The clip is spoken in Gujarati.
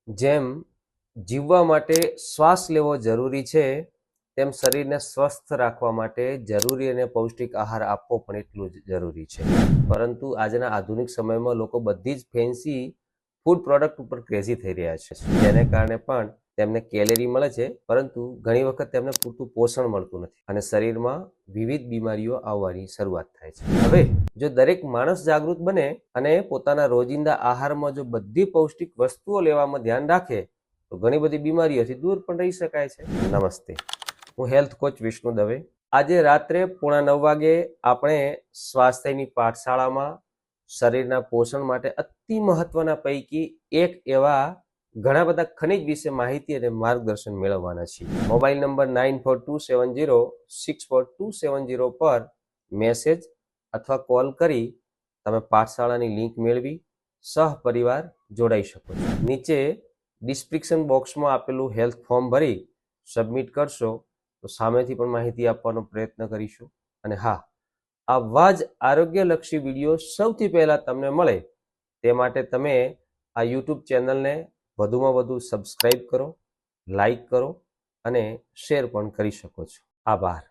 જેમ જીવવા માટે શ્વાસ લેવો જરૂરી છે, તેમ શરીરને સ્વસ્થ રાખવા માટે જરૂરી અને પૌષ્ટિક આહાર આપવો પણ એટલું જ જરૂરી છે. પરંતુ આજના આધુનિક સમયમાં લોકો બધી જ ફેન્સી ફૂડ પ્રોડક્ટ ઉપર ક્રેઝી થઈ રહ્યા છે, જેને કારણે પણ તેમને કેલેરી મળે છે, પરંતુ ઘણી વખત તેમને પૂરતું પોષણ મળતું નથી અને શરીરમાં વિવિધ બીમારીઓ આવવાની શરૂઆત થાય છે. હવે જો દરેક માણસ જાગૃત બને અને પોતાના રોજિંદા આહારમાં જો બધી પૌષ્ટિક વસ્તુઓ લેવામાં ધ્યાન રાખે તો ઘણી બધી બીમારીઓથી દૂર પણ રહી શકાય છે. નમસ્તે, હું હેલ્થ કોચ વિષ્ણુ દવે. આજે રાત્રે 9:30 વાગે આપણે સ્વાસ્થ્યની પાઠશાળામાં શરીરના પોષણ માટે અતિ મહત્વના પૈકી એક એવા ઘણા બધા ખનિજ વિશે માહિતી અને માર્ગદર્શન મેળવવાના છીએ. મોબાઈલ નંબર 9427064270 પર મેસેજ અથવા કોલ કરી તમે પાઠશાળાની લિંક મેળવી સહપરિવાર જોડાઈ શકો છો. નીચે ડિસ્ક્રિપ્શન બોક્સમાં આપેલું હેલ્થ ફોર્મ ભરી સબમિટ કરશો તો સામેથી પણ માહિતી આપવાનો પ્રયત્ન કરીશું. અને હા, આવા જ આરોગ્યલક્ષી વિડીયો સૌથી પહેલાં તમને મળે તે માટે તમે આ યુટ્યુબ ચેનલને વધુમાં વધુ સબસ્ક્રાઈબ કરો, લાઈક કરો અને શેર પણ કરી શકો છો. આભાર.